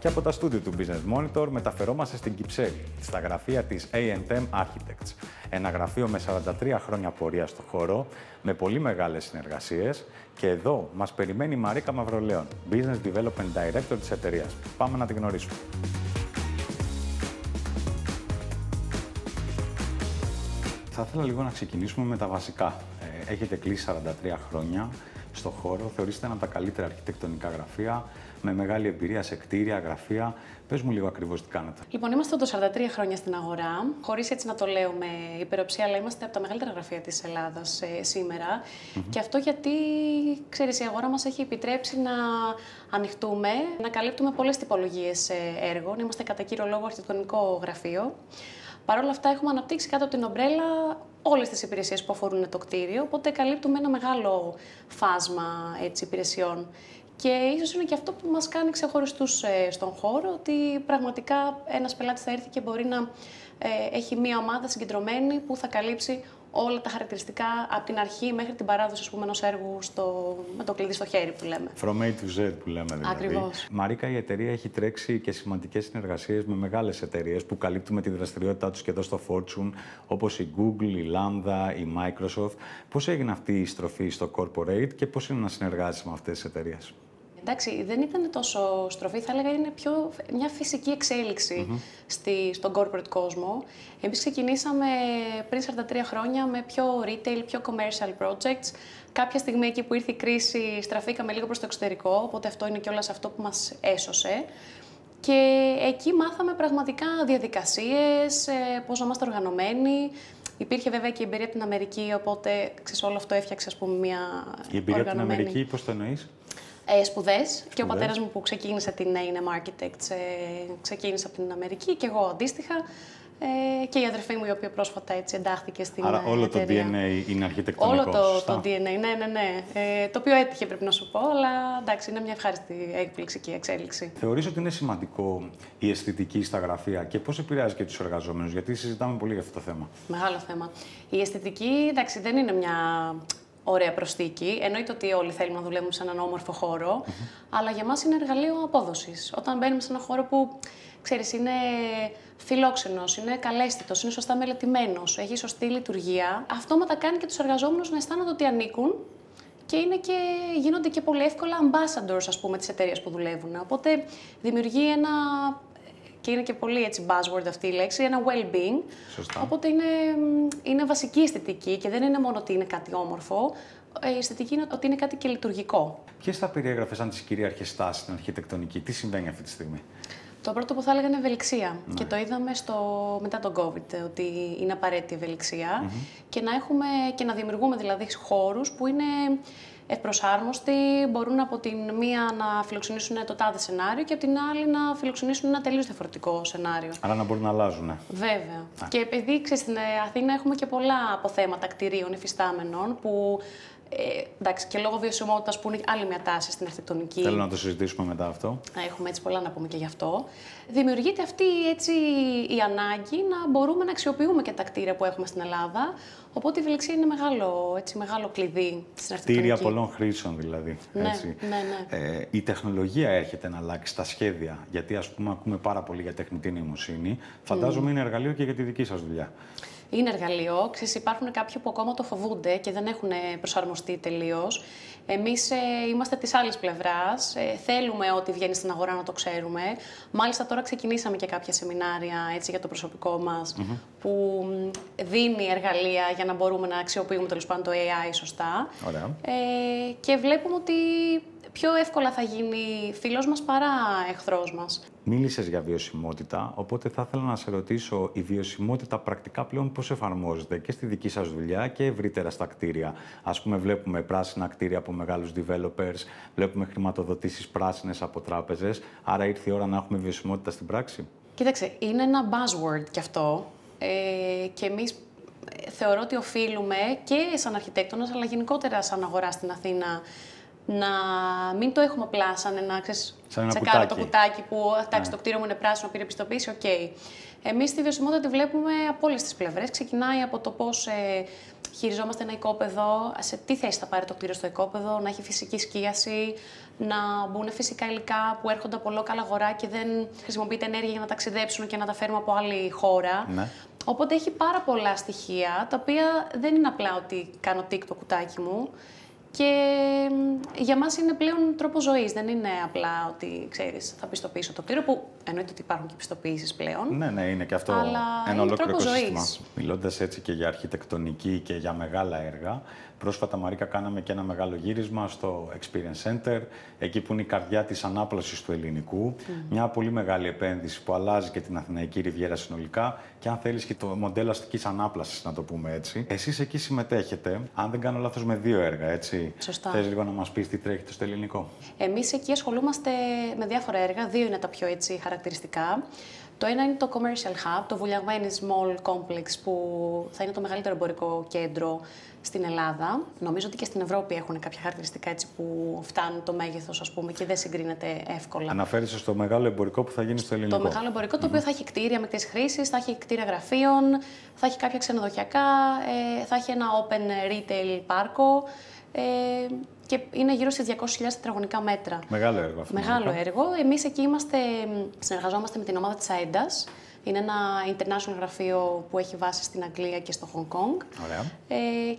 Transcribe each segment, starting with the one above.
Και από τα στούντιο του Business Monitor μεταφερόμαστε στην Κυψέλη, στα γραφεία της A&M Architects. Ένα γραφείο με 43 χρόνια πορεία στο χώρο, με πολύ μεγάλες συνεργασίες. Και εδώ μας περιμένει η Μαρίκα Μαυρολέων, Business Development Director της εταιρείας. Πάμε να τη γνωρίσουμε. Θα ήθελα λίγο να ξεκινήσουμε με τα βασικά. Έχετε κλείσει 43 χρόνια στο χώρο, θεωρείστε ένα από τα καλύτερα αρχιτεκτονικά γραφεία, με μεγάλη εμπειρία σε κτίρια, γραφεία. Πες μου λίγο ακριβώς τι κάνετε. Λοιπόν, είμαστε το 43 χρόνια στην αγορά, χωρίς έτσι να το λέω με υπεροψία, αλλά είμαστε από τα μεγαλύτερα γραφεία της Ελλάδας σήμερα. Και αυτό γιατί, ξέρεις, η αγορά μας έχει επιτρέψει να ανοιχτούμε, να καλύπτουμε πολλές τυπολογίες έργων. Είμαστε κατά κύριο λόγο αρχιτεκτονικό γραφείο. Παρ' όλα αυτά, έχουμε αναπτύξει κάτω από την ομπρέλα όλες τις υπηρεσίες που αφορούν το κτίριο, οπότε καλύπτουμε ένα μεγάλο φάσμα υπηρεσιών. Και ίσως είναι και αυτό που μας κάνει ξεχωριστούς στον χώρο, ότι πραγματικά ένας πελάτης θα έρθει και μπορεί να έχει μία ομάδα συγκεντρωμένη που θα καλύψει όλα τα χαρακτηριστικά από την αρχή μέχρι την παράδοση ενός έργου με το κλειδί στο χέρι που λέμε. From A to Z που λέμε δηλαδή. Ακριβώς. Μαρίκα, η εταιρεία έχει τρέξει και σημαντικές συνεργασίες με μεγάλες εταιρείες που καλύπτουμε τη δραστηριότητά τους και εδώ στο Fortune, όπως η Google, η Lambda, η Microsoft. Πώς έγινε αυτή η στροφή στο corporate και πώς είναι να συνεργάζεσαι με αυτές τις εταιρείες? Εντάξει, δεν ήταν τόσο στροφή, θα έλεγα είναι πιο μια φυσική εξέλιξη στον corporate κόσμο. Εμείς ξεκινήσαμε πριν 43 χρόνια με πιο retail, πιο commercial projects. Κάποια στιγμή εκεί που ήρθε η κρίση στραφήκαμε λίγο προς το εξωτερικό, οπότε αυτό είναι κιόλας αυτό που μας έσωσε. Και εκεί μάθαμε πραγματικά διαδικασίες, πώς να είμαστε οργανωμένοι. Υπήρχε βέβαια και η εμπειρία από την Αμερική, οπότε ξέρεις, όλο αυτό έφτιαξε μια οργανωμένη. Η εμπειρία από την Αμερική, πώς το εννοείς? Σπουδές. Και ο πατέρας μου που ξεκίνησε την A&M Architects ξεκίνησε από την Αμερική και εγώ αντίστοιχα. Και η αδερφή μου η οποία πρόσφατα εντάχθηκε στην Άρα όλο εταιρεία. το DNA είναι αρχιτεκτονικό. Όλο το DNA, ναι. Το οποίο έτυχε πρέπει να σου πω, αλλά εντάξει είναι μια ευχάριστη έκπληξη και εξέλιξη. Θεωρείς ότι είναι σημαντικό η αισθητική στα γραφεία και πώς επηρεάζει και τους εργαζόμενους, γιατί συζητάμε πολύ για αυτό το θέμα? Μεγάλο θέμα. Η αισθητική, εντάξει, δεν είναι μια ωραία προσθήκη. Εννοείται ότι όλοι θέλουμε να δουλεύουμε σε έναν όμορφο χώρο, αλλά για μας είναι εργαλείο απόδοσης. Όταν μπαίνουμε σε έναν χώρο που, ξέρεις, είναι φιλόξενος, είναι καλέσθητος, είναι σωστά μελετημένος, έχει σωστή λειτουργία, αυτόματα κάνει και τους εργαζόμενους να αισθάνονται ότι ανήκουν και γίνονται και πολύ εύκολα ambassadors, ας πούμε, της εταιρείας που δουλεύουν. Οπότε δημιουργεί ένα, και είναι και πολύ έτσι buzzword αυτή η λέξη, ένα well-being. Σωστά. Οπότε είναι βασική αισθητική και δεν είναι μόνο ότι είναι κάτι όμορφο, η αισθητική είναι ότι είναι κάτι και λειτουργικό. Ποιες θα περιέγραφες σαν τις κυρίαρχες τάσεις στην αρχιτεκτονική, τι συμβαίνει αυτή τη στιγμή? Το πρώτο που θα έλεγα είναι ευελιξία. Ναι. Και το είδαμε μετά τον COVID, ότι είναι απαραίτητη ευελιξία και να έχουμε και να δημιουργούμε δηλαδή χώρους που είναι ευπροσάρμοστοι, μπορούν από την μία να φιλοξενήσουν το τάδε σενάριο και από την άλλη να φιλοξενήσουν ένα τελείως διαφορετικό σενάριο. Άρα να μπορούν να αλλάζουν. Βέβαια. Και επειδή ξέρεις, στην Αθήνα έχουμε και πολλά αποθέματα κτηρίων υφιστάμενων που εντάξει, και λόγω βιωσιμότητας που είναι άλλη μια τάση στην αρχιτεκτονική. Θέλω να το συζητήσουμε μετά αυτό. Έχουμε έτσι πολλά να πούμε και γι' αυτό. Δημιουργείται αυτή έτσι η ανάγκη να μπορούμε να αξιοποιούμε και τα κτίρια που έχουμε στην Ελλάδα. Οπότε η ευελιξία είναι μεγάλο κλειδί στην αρχιτεκτονική. Κτίρια πολλών χρήσεων δηλαδή. Ναι, έτσι. ναι. Η τεχνολογία έρχεται να αλλάξει τα σχέδια. Γιατί ας πούμε ακούμε πάρα πολύ για τεχνητή νοημοσύνη. Φαντάζομαι είναι εργαλείο και για τη δική σας δουλειά. Είναι εργαλείο. Ξέρεις, υπάρχουν κάποιοι που ακόμα το φοβούνται και δεν έχουν προσαρμοστεί τελείως. Εμείς είμαστε της άλλης πλευράς. Θέλουμε ό,τι βγαίνει στην αγορά να το ξέρουμε. Μάλιστα τώρα ξεκινήσαμε και κάποια σεμινάρια έτσι, για το προσωπικό μας που δίνει εργαλεία για να μπορούμε να αξιοποιούμε τέλος πάντων το AI σωστά. Ωραία. Και βλέπουμε ότι πιο εύκολα θα γίνει φίλος μας παρά εχθρός μας. Μίλησες για βιωσιμότητα, οπότε θα ήθελα να σε ρωτήσω η βιωσιμότητα πρακτικά πλέον πώς εφαρμόζεται και στη δική σας δουλειά και ευρύτερα στα κτίρια. Ας πούμε βλέπουμε πράσινα κτίρια από μεγάλους developers, βλέπουμε χρηματοδοτήσεις πράσινες από τράπεζες, άρα ήρθε η ώρα να έχουμε βιωσιμότητα στην πράξη. Κοίταξε, είναι ένα buzzword κι αυτό και εμείς θεωρώ ότι οφείλουμε και σαν αρχιτέκτονας αλλά γενικότερα σαν αγορά στην Αθήνα να μην το έχουμε απλά σαν ένα τσεκάρω το κουτάκι που εντάξει, το κτίριο μου είναι πράσινο, πήρε πιστοποίηση, οκ. Εμείς τη βιωσιμότητα τη βλέπουμε από όλες τις πλευρές. Ξεκινάει από το πώς χειριζόμαστε ένα οικόπεδο, σε τι θέση θα πάρει το κτίριο στο οικόπεδο, να έχει φυσική σκίαση, να μπουν φυσικά υλικά που έρχονται από local αγορά και δεν χρησιμοποιείται ενέργεια για να ταξιδέψουν και να τα φέρουμε από άλλη χώρα. Ναι. Οπότε έχει πάρα πολλά στοιχεία, τα οποία δεν είναι απλά ότι κάνω τικ το κουτάκι μου. Και για μας είναι πλέον τρόπο ζωής. Δεν είναι απλά ότι, ξέρεις, θα πιστοποιήσω το κτίριο, που εννοείται ότι υπάρχουν και πιστοποιήσεις πλέον. Ναι, είναι και αυτό ένα ολόκληρο οικοσύστημα. Μιλώντας έτσι και για αρχιτεκτονική και για μεγάλα έργα, πρόσφατα, Μαρίκα, κάναμε και ένα μεγάλο γύρισμα στο Experience Center, εκεί που είναι η καρδιά της ανάπλασης του ελληνικού. Μια πολύ μεγάλη επένδυση που αλλάζει και την Αθηναϊκή Ριβιέρα συνολικά και, αν θέλεις, και το μοντέλο αστικής ανάπλασης, να το πούμε έτσι. Εσείς εκεί συμμετέχετε, αν δεν κάνω λάθος, με 2 έργα, έτσι. Σωστά. Θες λίγο να μας πεις τι τρέχετε στο ελληνικό? Εμείς εκεί ασχολούμαστε με διάφορα έργα, 2 είναι τα πιο έτσι χαρακτηριστικά. Το ένα είναι το Commercial Hub, το Vouliagmenis Mall Complex, που θα είναι το μεγαλύτερο εμπορικό κέντρο στην Ελλάδα. Νομίζω ότι και στην Ευρώπη έχουν κάποια χαρακτηριστικά έτσι που φτάνουν το μέγεθος, ας πούμε, και δεν συγκρίνεται εύκολα. Αναφέρεσαι στο μεγάλο εμπορικό που θα γίνει στο ελληνικό. Το μεγάλο εμπορικό, το οποίο θα έχει κτίρια μεικτής χρήσης, θα έχει κτίρια γραφείων, θα έχει κάποια ξενοδοχειακά, θα έχει ένα open retail πάρκο. Και είναι γύρω στις 200.000 τετραγωνικά μέτρα. Μεγάλο έργο αυτό. Μεγάλο έργο. Εμείς εκεί συνεργαζόμαστε με την ομάδα της AEDAS. Είναι ένα international γραφείο που έχει βάση στην Αγγλία και στο Hong Kong. Ωραία.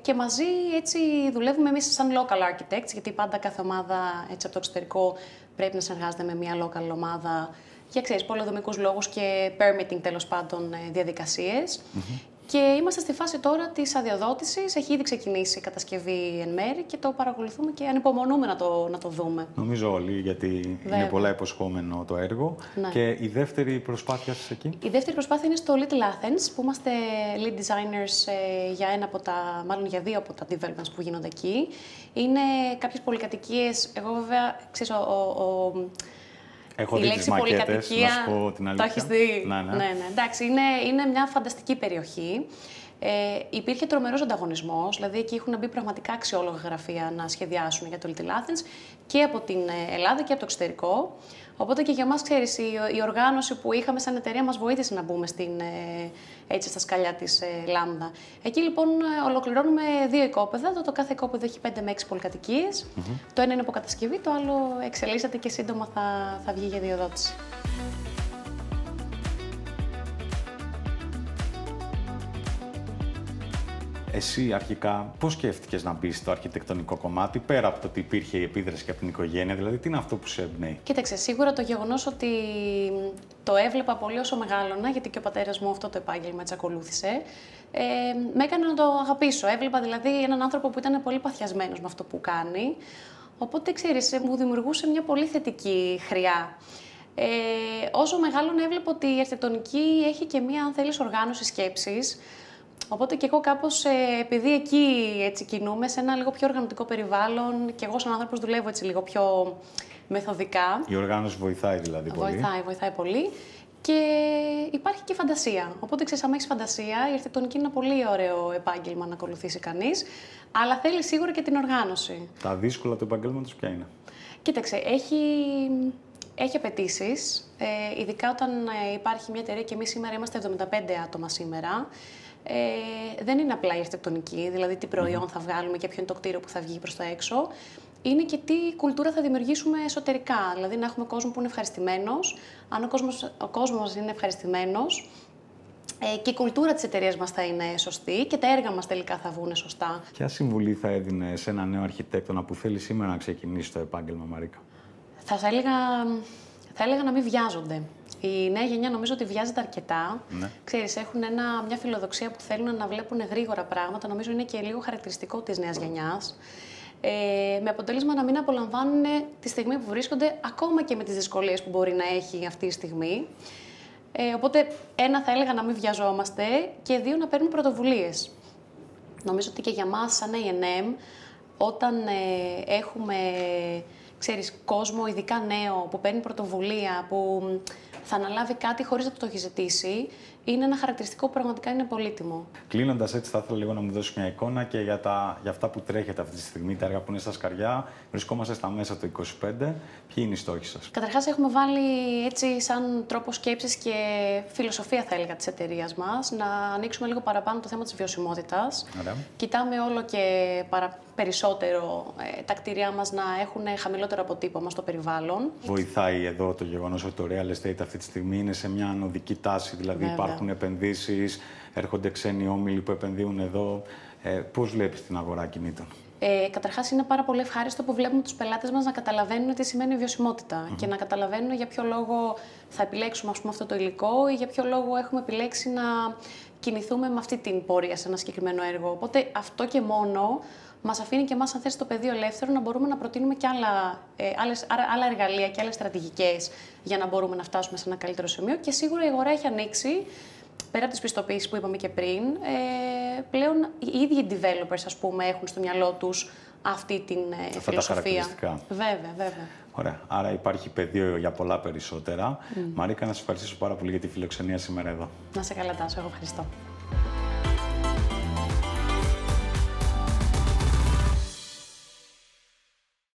Και μαζί έτσι δουλεύουμε εμείς σαν local architects, γιατί πάντα κάθε ομάδα έτσι, από το εξωτερικό πρέπει να συνεργάζεται με μια local ομάδα για, ξέρεις, πολεοδομικούς λόγους και permitting, τέλος πάντων, διαδικασίες. Και είμαστε στη φάση τώρα της αδειοδότησης. Έχει ήδη ξεκινήσει η κατασκευή εν μέρη και το παρακολουθούμε και ανυπομονούμε να το δούμε. Νομίζω όλοι, γιατί είναι πολλά υποσχόμενο το έργο. Ναι. Και η δεύτερη προσπάθεια σας εκεί? Η δεύτερη προσπάθεια είναι στο Little Athens, που είμαστε lead designers για 2 από τα developments που γίνονται εκεί. Είναι κάποιες πολυκατοικίες. Εγώ βέβαια, ξέρεις, έχω δει τις μακέτες, να σου πω την αλήθεια. Το έχεις δει. Ναι. Εντάξει, είναι μια φανταστική περιοχή. Υπήρχε τρομερός ανταγωνισμός, δηλαδή εκεί έχουν μπει πραγματικά αξιόλογα γραφεία να σχεδιάσουν για το Little Athens και από την Ελλάδα και από το εξωτερικό. Οπότε και για μας, ξέρεις, η οργάνωση που είχαμε σαν εταιρεία μας βοήθησε να μπούμε έτσι στα σκαλιά της Λάμδα. Εκεί λοιπόν ολοκληρώνουμε 2 οικόπεδα. Το κάθε οικόπεδο έχει 5 με 6 πολυκατοικίες. Το ένα είναι υποκατασκευή, το άλλο εξελίσσεται και σύντομα θα βγει για διοδότηση. Εσύ αρχικά πώς σκέφτηκες να μπεις στο αρχιτεκτονικό κομμάτι, πέρα από το ότι υπήρχε η επίδραση και από την οικογένεια, δηλαδή τι είναι αυτό που σε εμπνέει? Κοίταξε, σίγουρα το γεγονός ότι το έβλεπα πολύ όσο μεγάλωνα, γιατί και ο πατέρας μου αυτό το επάγγελμα έτσι ακολούθησε, με έκανε να το αγαπήσω. Έβλεπα δηλαδή έναν άνθρωπο που ήταν πολύ παθιασμένος με αυτό που κάνει, οπότε ξέρεις, μου δημιουργούσε μια πολύ θετική χρειά. Όσο μεγάλωνα έβλεπα ότι η αρχιτεκτονική έχει και μια, αν θέλεις, οργάνωση σκέψης. Οπότε και εγώ κάπως, επειδή εκεί έτσι κινούμαι σε ένα λίγο πιο οργανωτικό περιβάλλον και εγώ σαν άνθρωπος δουλεύω έτσι λίγο πιο μεθοδικά. Η οργάνωση βοηθάει δηλαδή πολύ. Βοηθάει πολύ. Και υπάρχει και φαντασία. Οπότε ξέρεις, αν έχεις φαντασία, η αρχιτεκτονική είναι ένα πολύ ωραίο επάγγελμα να ακολουθήσει κανείς, αλλά θέλει σίγουρα και την οργάνωση. Τα δύσκολα του επαγγέλματος ποια είναι? Κοίταξε, έχει απαιτήσεις, ειδικά όταν υπάρχει μια εταιρεία και εμείς σήμερα είμαστε 75 άτομα σήμερα. Δεν είναι απλά η αρχιτεκτονική, δηλαδή τι προϊόν θα βγάλουμε και ποιο είναι το κτίριο που θα βγει προς τα έξω. Είναι και τι κουλτούρα θα δημιουργήσουμε εσωτερικά. Δηλαδή να έχουμε κόσμο που είναι ευχαριστημένος. Αν ο κόσμος μας είναι ευχαριστημένος, και η κουλτούρα της εταιρείας μας θα είναι σωστή και τα έργα μας τελικά θα βγουν σωστά. Ποια συμβουλή θα έδινε σε ένα νέο αρχιτέκτονα που θέλει σήμερα να ξεκινήσει το επάγγελμα, Μαρίκα? Θα έλεγα να μην βιάζονται. Η νέα γενιά νομίζω ότι βιάζεται αρκετά. Ναι. Ξέρεις, έχουν μια φιλοδοξία που θέλουν να βλέπουν γρήγορα πράγματα. Νομίζω είναι και λίγο χαρακτηριστικό της νέας γενιάς. Με αποτέλεσμα να μην απολαμβάνουν τη στιγμή που βρίσκονται, ακόμα και με τις δυσκολίες που μπορεί να έχει αυτή η στιγμή. Οπότε, ένα, θα έλεγα να μην βιαζόμαστε και 2, να παίρνουμε πρωτοβουλίες. Νομίζω ότι και για μας, σαν A&M, όταν έχουμε, ξέρεις, κόσμο, ειδικά νέο, που παίρνει πρωτοβουλία, που θα αναλάβει κάτι χωρίς να το έχει ζητήσει, είναι ένα χαρακτηριστικό που πραγματικά είναι πολύτιμο. Κλείνοντας έτσι, θα ήθελα λίγο να μου δώσει μια εικόνα και για αυτά που τρέχετε αυτή τη στιγμή, τα έργα που είναι στα σκαριά. Βρισκόμαστε στα μέσα του 2025. Ποιοι είναι οι στόχοι σας? Καταρχάς, έχουμε βάλει έτσι, σαν τρόπο σκέψης και φιλοσοφία, θα έλεγα, της εταιρείας μας, να ανοίξουμε λίγο παραπάνω το θέμα της βιωσιμότητας. Ωραία. Κοιτάμε όλο και περισσότερο τα κτίρια μας να έχουν χαμηλότερο αποτύπωμα στο περιβάλλον. Βοηθάει εδώ το γεγονός ότι το real estate αυτή τη στιγμή είναι σε μια ανωδική τάση, δηλαδή Βέβαια. υπάρχουν επενδύσεις, έρχονται ξένοι όμιλοι που επενδύουν εδώ. Πώς βλέπεις την αγορά κινήτων? Καταρχάς, είναι πάρα πολύ ευχάριστο που βλέπουμε τους πελάτες μας να καταλαβαίνουν τι σημαίνει βιωσιμότητα και να καταλαβαίνουν για ποιο λόγο θα επιλέξουμε, ας πούμε, αυτό το υλικό ή για ποιο λόγο έχουμε επιλέξει να κινηθούμε με αυτή την πορεία σε ένα συγκεκριμένο έργο. Οπότε αυτό και μόνο μας αφήνει και εμάς, αν θέσει, το πεδίο ελεύθερο να μπορούμε να προτείνουμε και άλλα εργαλεία και άλλες στρατηγικές για να μπορούμε να φτάσουμε σε ένα καλύτερο σημείο. Και σίγουρα η αγορά έχει ανοίξει. Πέρα από τις πιστοποιήσεις που είπαμε και πριν, πλέον οι ίδιοι οι developers, ας πούμε, έχουν στο μυαλό τους αυτή την φιλοσοφία. Τα χαρακτηριστικά. Βέβαια. Ωραία. Άρα υπάρχει πεδίο για πολλά περισσότερα. Μαρίκα, να σας ευχαριστήσω πάρα πολύ για τη φιλοξενία σήμερα εδώ. Να σε καλά, Τάσο. Εγώ ευχαριστώ.